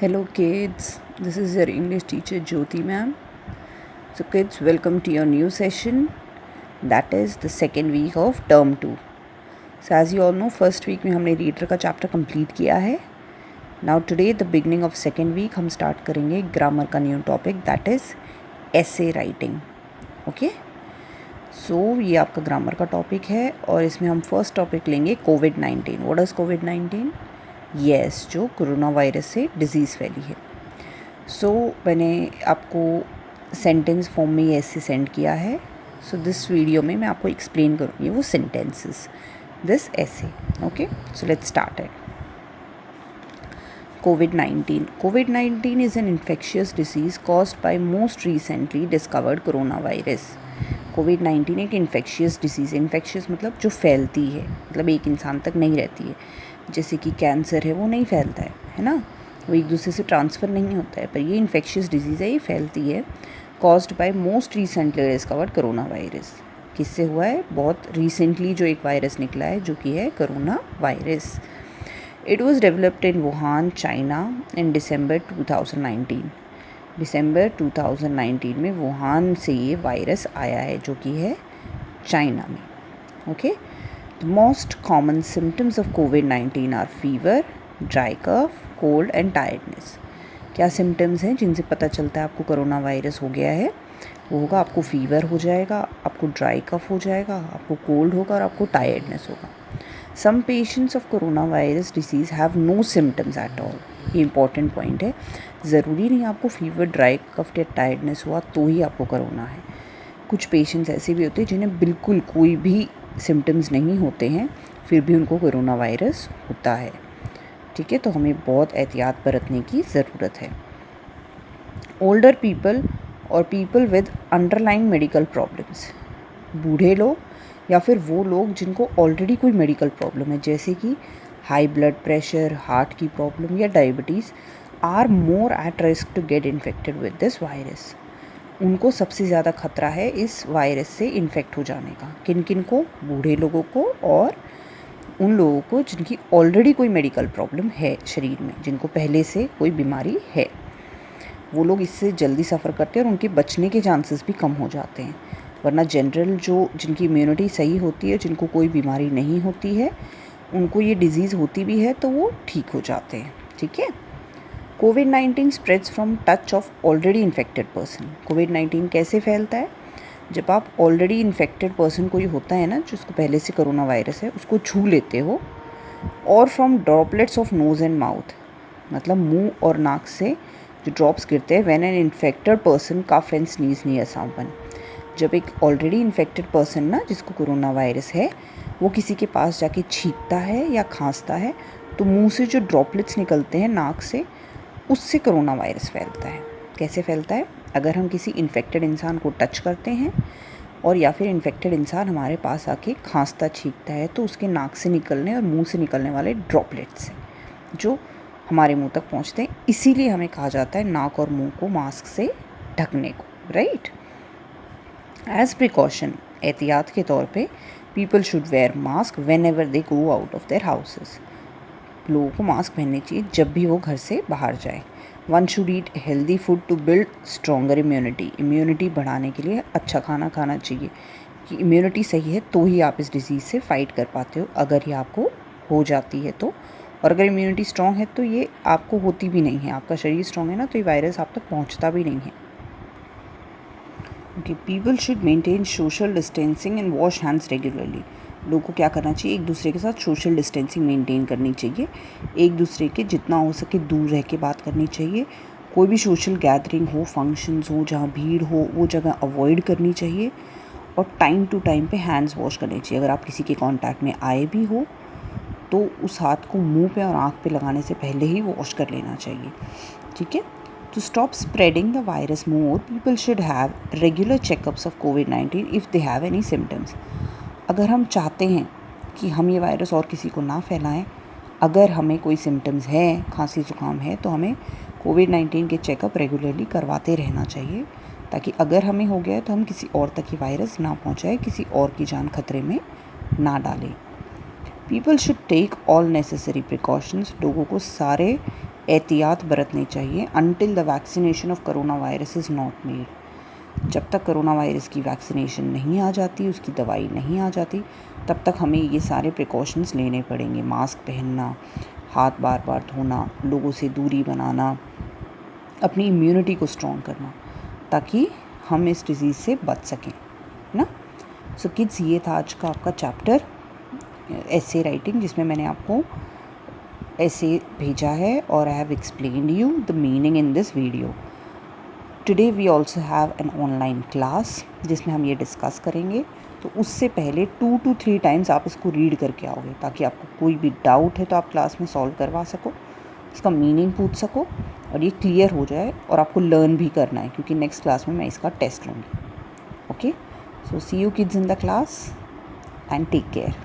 Hello kids, this is your English teacher Jyoti ma'am. So kids, welcome to your new session, that is the second week of term 2. So as you all know, first week में हमने reader का chapter complete किया है. Now today the beginning of second week हम start करेंगे grammar का new topic, that is essay writing. Okay, so ये आपका ग्रामर का टॉपिक है और इसमें हम फर्स्ट टॉपिक लेंगे कोविड-19. What is covid? यस, जो कोरोना वायरस से डिज़ीज़ फैली है. सो मैंने आपको सेंटेंस फॉर्म में ये ऐसे सेंड किया है. सो दिस वीडियो में मैं आपको एक्सप्लेन करूँगी वो सेंटेंसेस, दिस ऐसे. Okay, so let's start it. COVID-19. COVID-19 is an infectious disease caused by most recently discovered coronavirus. COVID-19 एक इन्फेक्शियस डिसीज़. इन्फेक्शियस मतलब जो फैलती है, मतलब एक इंसान तक नहीं रहती है. जैसे कि कैंसर है, वो नहीं फैलता है ना, वो एक दूसरे से ट्रांसफ़र नहीं होता है, पर ये इन्फेक्शियस डिजीज़ है, ये फैलती है. Caused by most recently discovered corona virus. किससे हुआ है? बहुत रिसेंटली जो एक वायरस निकला है जो कि है corona virus. It was developed in Wuhan, China in December 2019. दिसंबर 2019 में वुहान से ये वायरस आया है जो कि है चाइना में. Okay, the most common symptoms of कोविड-19 are fever, dry cough, cold and tiredness. क्या सिम्टम्स हैं जिनसे पता चलता है आपको कोरोना वायरस हो गया है? वो होगा आपको फीवर हो जाएगा, आपको ड्राई कफ हो जाएगा, आपको कोल्ड होगा और आपको टायर्डनेस होगा. Some patients of coronavirus disease have no symptoms at all. ये इंपॉर्टेंट पॉइंट है. ज़रूरी नहीं आपको फीवर, ड्राई कफ या टायर्डनेस हुआ तो ही आपको कोरोना है. कुछ पेशेंट्स ऐसे भी होते हैं जिन्हें बिल्कुल कोई भी सिम्टम्स नहीं होते हैं, फिर भी उनको कोरोना वायरस होता है. ठीक है, तो हमें बहुत एहतियात बरतने की ज़रूरत है. ओल्डर पीपल और people with underlying medical problems. बूढ़े लोग या फिर वो लोग जिनको ऑलरेडी कोई मेडिकल प्रॉब्लम है, जैसे कि हाई ब्लड प्रेशर, हार्ट की प्रॉब्लम या diabetes, are more at risk to get infected with this virus. उनको सबसे ज़्यादा खतरा है इस वायरस से इन्फेक्ट हो जाने का. किन किन को? बूढ़े लोगों को और उन लोगों को जिनकी ऑलरेडी कोई मेडिकल प्रॉब्लम है शरीर में, जिनको पहले से कोई बीमारी है. वो लोग इससे जल्दी सफ़र करते हैं और उनके बचने के चांसेस भी कम हो जाते हैं. वरना जनरल जो जिनकी इम्यूनिटी सही होती है, जिनको कोई बीमारी नहीं होती है, उनको ये डिज़ीज़ होती भी है तो वो ठीक हो जाते हैं. ठीक है. कोविड-19 spreads from touch of already infected person. कोविड-19 कैसे फैलता है? जब आप ऑलरेडी इन्फेक्टेड पर्सन कोई होता है ना, जिसको पहले से कोरोना वायरस है, उसको छू लेते हो. और from droplets of nose and mouth, मतलब मुंह और नाक से जो ड्रॉप्स गिरते हैं when an infected person cough and sneeze near someone. जब एक ऑलरेडी इन्फेक्टेड पर्सन ना, जिसको कोरोना वायरस है, वो किसी के पास जाके छींकता है या खांसता है, तो मुंह से जो ड्रॉपलेट्स निकलते हैं नाक से, उससे कोरोना वायरस फैलता है. कैसे फैलता है? अगर हम किसी इन्फेक्टेड इंसान को टच करते हैं और या फिर इन्फेक्टेड इंसान हमारे पास आके खांसता छींकता है, तो उसके नाक से निकलने और मुंह से निकलने वाले ड्रॉपलेट्स हैं जो हमारे मुंह तक पहुंचते हैं. इसीलिए हमें कहा जाता है नाक और मुंह को मास्क से ढकने को. राइट. एज प्रिकॉशन, एहतियात के तौर पे, people should wear mask when ever they go out of their houses. लोगों को मास्क पहनने चाहिए जब भी वो घर से बाहर जाए. One should eat healthy food to build stronger immunity. Immunity बढ़ाने के लिए अच्छा खाना खाना चाहिए कि इम्यूनिटी सही है तो ही आप इस डिज़ीज़ से फाइट कर पाते हो, अगर ये आपको हो जाती है तो. और अगर इम्यूनिटी स्ट्रॉन्ग है तो ये आपको होती भी नहीं है. आपका शरीर स्ट्रॉन्ग है ना, तो ये वायरस आप तक पहुँचता भी नहीं है. Okay, people should maintain social distancing and wash hands regularly. लोगों को क्या करना चाहिए? एक दूसरे के साथ सोशल डिस्टेंसिंग मेंटेन करनी चाहिए. एक दूसरे के जितना हो सके दूर रह के बात करनी चाहिए. कोई भी सोशल गैदरिंग हो, फंक्शंस हो, जहाँ भीड़ हो, वो जगह अवॉइड करनी चाहिए. और टाइम टू टाइम पे हैंड्स वॉश करने चाहिए. अगर आप किसी के कांटेक्ट में आए भी हो तो उस हाथ को मुंह पे और आँख पे लगाने से पहले ही वॉश कर लेना चाहिए. ठीक है. To stop spreading the virus more, people should have regular checkups of COVID-19 if they have any symptoms. अगर हम चाहते हैं कि हम ये वायरस और किसी को ना फैलाएं, अगर हमें कोई सिम्टम्स है, खांसी ज़ुकाम है, तो हमें कोविड-19 के चेकअप रेगुलरली करवाते रहना चाहिए, ताकि अगर हमें हो गया है तो हम किसी और तक ये वायरस ना पहुंचाए, किसी और की जान खतरे में ना डालें. People should take all necessary precautions. लोगों को सारे एहतियात बरतनी चाहिए until the vaccination of corona virus is not made. जब तक कोरोना वायरस की वैक्सीनेशन नहीं आ जाती, उसकी दवाई नहीं आ जाती, तब तक हमें ये सारे प्रिकॉशंस लेने पड़ेंगे। मास्क पहनना, हाथ बार बार धोना, लोगों से दूरी बनाना, अपनी इम्यूनिटी को स्ट्रॉन्ग करना, ताकि हम इस डिज़ीज़ से बच सकें, है ना। सो किड्स, ये था आज का आपका चैप्टर ऐसे राइटिंग, जिसमें मैंने आपको ऐसे भेजा है और I have explained you the meaning in this video. Today we also have an online class जिसमें हम ये डिस्कस करेंगे। तो उससे पहले 2 to 3 टाइम्स आप इसको रीड करके आओगे, ताकि आपको कोई भी डाउट है तो आप क्लास में सॉल्व करवा सको, इसका मीनिंग पूछ सको और ये क्लियर हो जाए। और आपको लर्न भी करना है, क्योंकि नेक्स्ट क्लास में मैं इसका टेस्ट लूँगी। Okay, so see you kids in the class and take care.